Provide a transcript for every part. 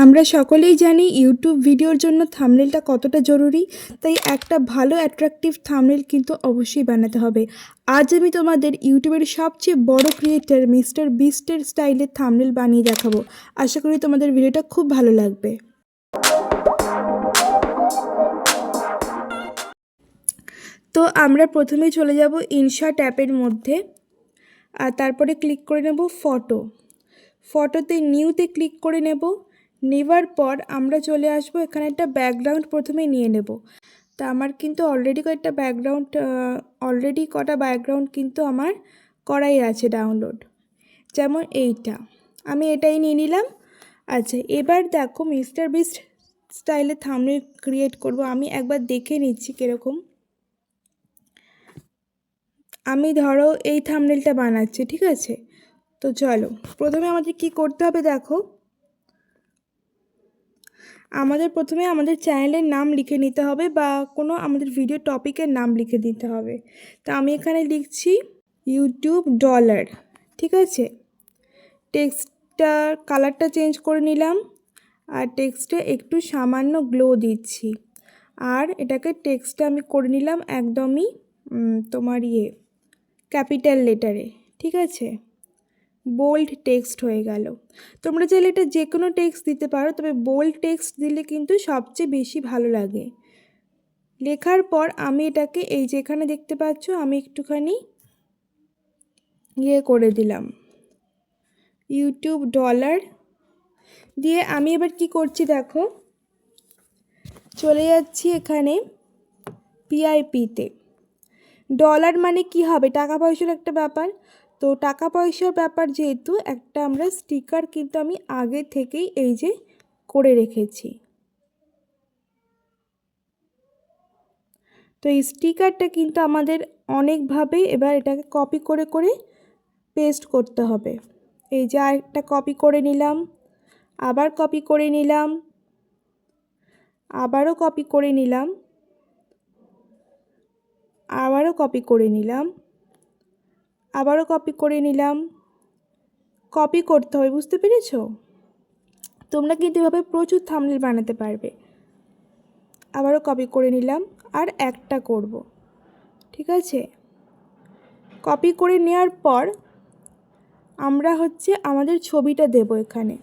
আমরা সকলেই জানি ইউটিউব ভিডিওর জন্য থাম্বনেলটা কতটা জরুরি। তাই একটা ভালো অ্যাট্রাকটিভ থাম্বনেল কিন্তু অবশ্যই বানাতে হবে। আজ আমি তোমাদের ইউটিউবের সবচেয়ে বড় ক্রিয়েটর মিস্টার বিস্টের স্টাইলে থাম্বনেল বানিয়ে দেখাবো। আশা করি তোমাদের ভিডিওটা খুব ভালো লাগবে। তো আমরা প্রথমে চলে যাব ইনশট অ্যাপের মধ্যে, আর তারপরে ক্লিক করে নেব ফটোতে নিউতে ক্লিক করে নেবার পর আমরা চলে আসব এখানে একটা ব্যাকগ্রাউন্ড প্রথমে নিয়ে নেব। তা আমার কিন্তু অলরেডি কটা ব্যাকগ্রাউন্ড কিন্তু আমার করাই আছে ডাউনলোড, যেমন এইটা, আমি এটাই নিয়ে নিলাম। আচ্ছা, এবার দেখো মিস্টার বিস্ট স্টাইলে থাম্বনেল ক্রিয়েট করব। আমি একবার দেখে নিচ্ছি কীরকম। আমি ধরো এই থাম্বনেলটা বানাচ্ছি, ঠিক আছে? তো চলো প্রথমে আমাদের কি করতে হবে দেখো, আমাদের প্রথমে আমাদের চ্যানেলের নাম লিখে নিতে হবে বা কোনো আমাদের ভিডিও টপিকের নাম লিখে দিতে হবে। তো আমি এখানে লিখছি ইউটিউব ডলার, ঠিক আছে? টেক্সটটার কালারটা চেঞ্জ করে নিলাম, আর টেক্সটে একটু সামান্য গ্লো দিচ্ছি, আর এটাকে টেক্সটটা আমি করে নিলাম একদমই তোমার ক্যাপিটাল লেটারে, ঠিক আছে? বোল্ড টেক্সট হয়ে গেল। তোমরা চাইলে এটা যে কোনো টেক্সট দিতে পারো, তবে বোল্ড টেক্সট দিলে কিন্তু সবচেয়ে বেশি ভালো লাগে। লেখার পর আমি এটাকে এই যে এখানে দেখতে পাচ্ছ, আমি একটুখানি করে দিলাম ইউটিউব ডলার দিয়ে। আমি এবার কি করছি দেখো, চলে যাচ্ছি এখানে পিআইপিতে। ডলার মানে কি হবে, টাকা পয়সার একটা ব্যাপার। তো টাকা পয়সার ব্যাপার যেহেতু, একটা আমরা স্টিকার কিন্তু আমি আগে থেকেই এই যে করে রেখেছি। তো এই স্টিকারটা কিন্তু আমাদের অনেকভাবে এবার এটাকে কপি করে করে পেস্ট করতে হবে। এই যে আরেকটা কপি করে নিলাম, আবার কপি করে নিলাম, আবারও কপি করে নিলাম, আবারও কপি করে নিলাম, আবারও কপি করে নিলাম। কপি করতে হয়, বুঝতে পেরেছো? তোমরা কিন্তু এভাবে প্রচুর থাম্বনেল বানাতে পারবে। আবারও কপি করে নিলাম, আর একটা করব, ঠিক আছে? কপি করে নেওয়ার পর আমরা আমাদের ছবিটা দেব এখানে।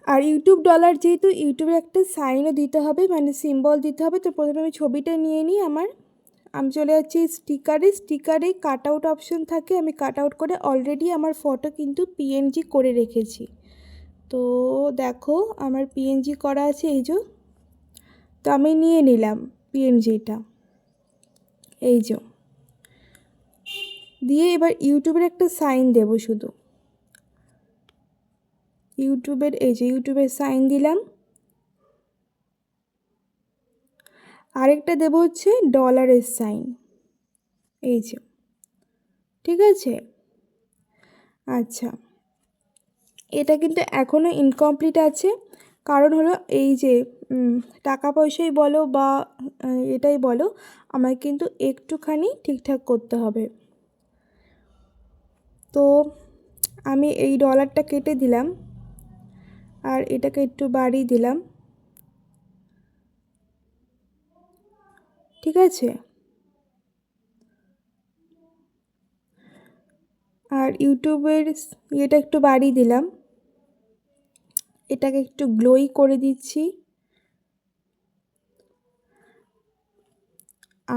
আর ইউটিউব ডলার যেহেতু, ইউটিউবের একটা সাইনও দিতে হবে, মানে সিম্বল দিতে হবে। তো প্রথমে আমি ছবিটা নিয়ে নিই। আমি চলে যাচ্ছি স্টিকারে কাট আউট অপশন থাকে, আমি কাট আউট করে অলরেডি আমার ফটো কিন্তু পিএনজি করে রেখেছি। তো দেখো আমার পিএনজি করা আছে, এই যে। তো আমি নিয়ে নিলাম পিএনজিটা, এই যে, দিয়ে এবার ইউটিউবের একটা সাইন দেব শুধু। ইউটিউবের এই যে ইউটিউবের সাইন দিলাম, আরেকটা দেব ডলারের সাইন, এই যে, ঠিক আছে? আচ্ছা, এটা কিন্তু এখনও ইনকমপ্লিট আছে, কারণ হলো এই যে টাকা পয়সাই বলো বা এটাই বলো, আমায় কিন্তু একটুখানি ঠিকঠাক করতে হবে। তো আমি এই ডলারটা কেটে দিলাম, আর এটাকে একটু বাড়িয়ে দিলাম, ঠিক আছে? আর ইউটিউবের এটা একটু বাড়িয়ে দিলাম, এটাকে একটু গ্লোই করে দিচ্ছি।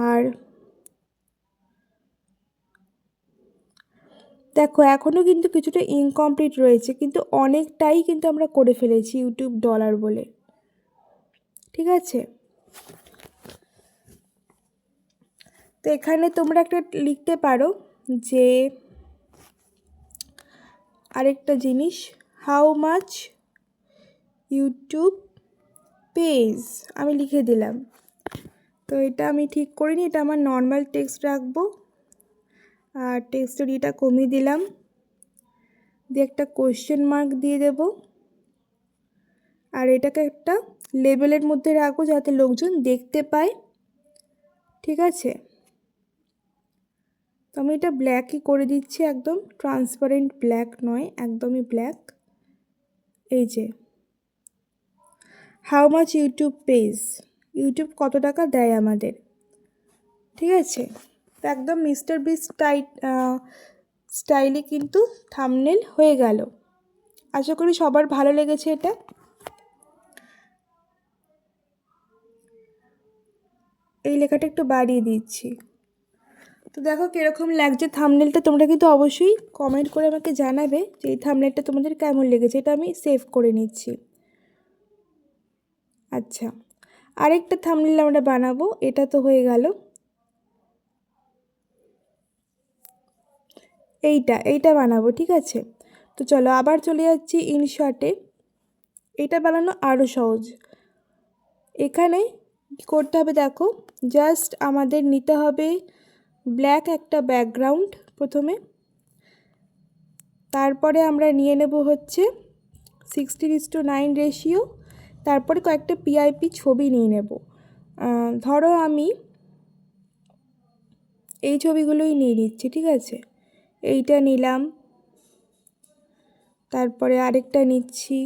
আর দেখো এখনও কিন্তু কিছুটা ইনকমপ্লিট রয়েছে, কিন্তু অনেকটাই কিন্তু আমরা করে ফেলেছি ইউটিউব ডলার বলে, ঠিক আছে? তো এখানে তোমরা একটা লিখতে পারো যে আরেকটা জিনিস, হাউ মাচ ইউটিউব পেজ, আমি লিখে দিলাম। তো এটা আমি ঠিক করিনি, এটা আমার নর্মাল টেক্সট রাখবো। আর টেক্সটের এটা কমিয়ে দিলাম, দিয়ে একটা কোয়েশ্চেন মার্ক দিয়ে দেব, আর এটাকে একটা লেবেলের মধ্যে রাখবো যাতে লোকজন দেখতে পায়, ঠিক আছে? তো আমি এটা ব্ল্যাকই করে দিচ্ছি, একদম ট্রান্সপারেন্ট ব্ল্যাক নয়, একদমই ব্ল্যাক, এই যে। How much YouTube page, YouTube কত টাকা দেয় আমাদের। ঠিক আছে, তো একদম মিস্টার বিস্ট স্টাইলে কিন্তু থাম্বনেল হয়ে গেল। আশা করি সবার ভালো লেগেছে এটা। এই লেখাটা একটু বাড়িয়ে দিচ্ছি। তো দেখো কীরকম লাগছে থাম্বনেলটা, তোমরা কিন্তু অবশ্যই কমেন্ট করে আমাকে জানাবে যে এই থাম্বনেলটা তোমাদের কেমন লেগেছে। এটা আমি সেভ করে নিচ্ছি। আচ্ছা, আরেকটা থাম্বনেল আমরা বানাবো। এটা তো হয়ে গেল, এইটা বানাবো। ঠিক আছে, তো চলো আবার চলে যাচ্ছি ইনশর্টে। এটা বানানো আরও সহজ। এখানে কী করতে হবে দেখো, জাস্ট আমাদের নিতে হবে ব্ল্যাক একটা ব্যাকগ্রাউন্ড প্রথমে। তারপরে আমরা নিয়ে নেব হচ্ছে 16:9 রেশিও। তারপরে কয়েকটা পিআইপি ছবি নিয়ে নেব। ধরো আমি এই ছবিগুলোই নিয়ে নিচ্ছি। ঠিক আছে, এইটা নিলাম, তারপরে আরেকটা নিচ্ছি,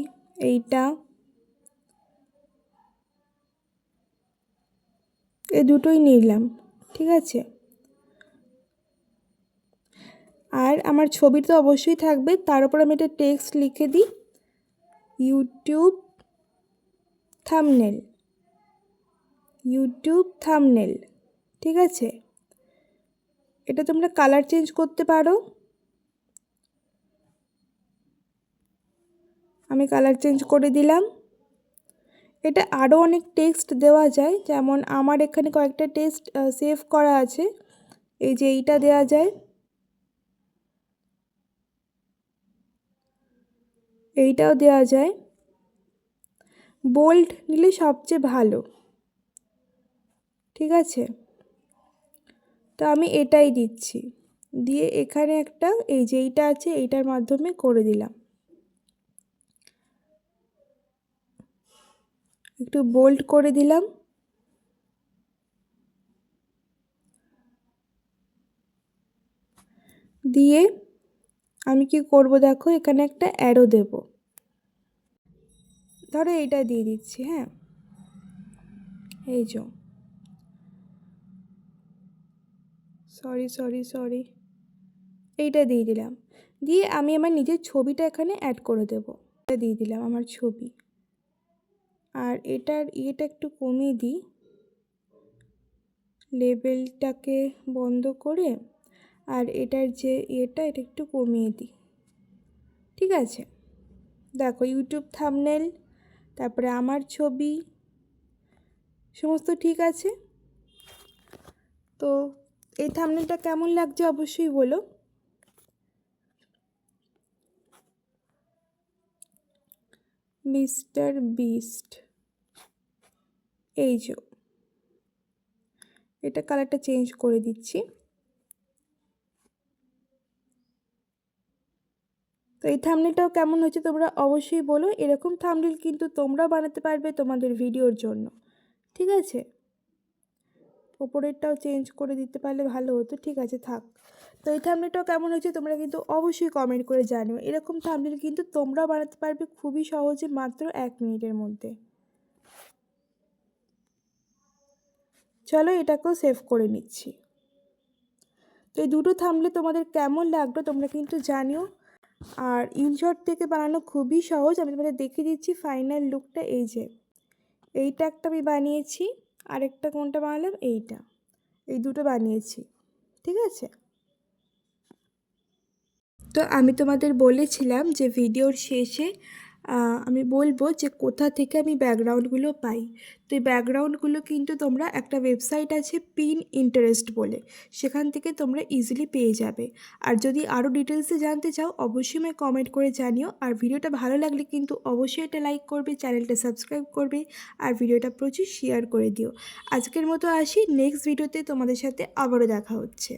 এইটা, এই দুটোই নিলাম। ঠিক আছে, আর আমার ছবি তো অবশ্যই থাকবে, তার উপর আমি একটা টেক্সট লিখে দিই, ইউটিউব থাম্বনেল, ইউটিউব থাম্বনেল। ঠিক আছে, এটা তোমরা কালার চেঞ্জ করতে পারো। আমি কালার চেঞ্জ করে দিলাম। এটা আরও অনেক টেক্সট দেওয়া যায়, যেমন আমার এখানে কয়েকটা টেক্সট সেভ করা আছে। এই যে এইটা দেওয়া যায়, এইটাও দেওয়া যায়। বোল্ড নিলে সবচেয়ে ভালো। ঠিক আছে, তো আমি এটাই দিচ্ছি, দিয়ে এখানে একটা এই যে এইটা আছে এইটার মাধ্যমে করে দিলাম, একটু বোল্ড করে দিলাম। দিয়ে আমি কি করব দেখো, এখানে একটা অ্যারো দেব। ধরো এইটা দিয়ে দিচ্ছি। হ্যাঁ, এই যে সরি এইটা দিয়ে দিলাম। দিয়ে আমি আমার নিজের ছবিটা এখানে অ্যাড করে দেব। এটা দিয়ে দিলাম আমার ছবি। আর এটার ইয়েটা একটু কমিয়ে দিই, লেবেলটাকে বন্ধ করে, আর এটার যে এটা একটু কমিয়ে দিই। ঠিক আছে, দেখো ইউটিউব থাম্বনেল, তারপরে আমার ছবি, সমস্ত ঠিক আছে। তো এই থাম্বনেলটা কেমন লাগছে অবশ্যই বলো। মিস্টার বিস্ট, এই যে এটা কালারটা চেঞ্জ করে দিচ্ছি। তো এই থাম্বনেলটাও কেমন হচ্ছে তোমরা অবশ্যই বলো। এরকম থাম্বনেল কিন্তু তোমরাও বানাতে পারবে তোমাদের ভিডিওর জন্য। ঠিক আছে, ওপরেরটাও চেঞ্জ করে দিতে পারলে ভালো হতো। ঠিক আছে, থাক। তো এই থাম্বনেলটাও কেমন হচ্ছে তোমরা কিন্তু অবশ্যই কমেন্ট করে জানিও। এরকম থাম্বনেল কিন্তু তোমরাও বানাতে পারবে খুবই সহজে, মাত্র 1 মিনিটের মধ্যে। চলো এটাকেও সেভ করে নিচ্ছি। তো এই দুটো থাম্বনেল তোমাদের কেমন লাগলো তোমরা কিন্তু জানিও। আর ইনশর্ট থেকে বানানো খুবই সহজ। আমি তোমাদের দেখিয়ে দিচ্ছি ফাইনাল লুকটা। এই যে এইটা একটা আমি বানিয়েছি, আরেকটা কোনটা বানালাম, এইটা, এই দুটো বানিয়েছি। ঠিক আছে, তো আমি তোমাদের বলেছিলাম যে ভিডিওর শেষে আমি বলবো যে কোথা থেকে আমি ব্যাকগ্রাউন্ডগুলো পাই। তো এই ব্যাকগ্রাউন্ডগুলো কিন্তু তোমরা, একটা ওয়েবসাইট আছে পিনইন্টারেস্ট বলে, সেখান থেকে তোমরা ইজিলি পেয়ে যাবে। আর যদি আরও ডিটেলসে জানতে চাও অবশ্যই আমায় কমেন্ট করে জানিও। আর ভিডিওটা ভালো লাগলে কিন্তু অবশ্যই এটা লাইক করবে, চ্যানেলটা সাবস্ক্রাইব করবে, আর ভিডিওটা প্রচুর শেয়ার করে দিও। আজকের মতো আসি, নেক্সট ভিডিওতে তোমাদের সাথে আবারও দেখা হচ্ছে।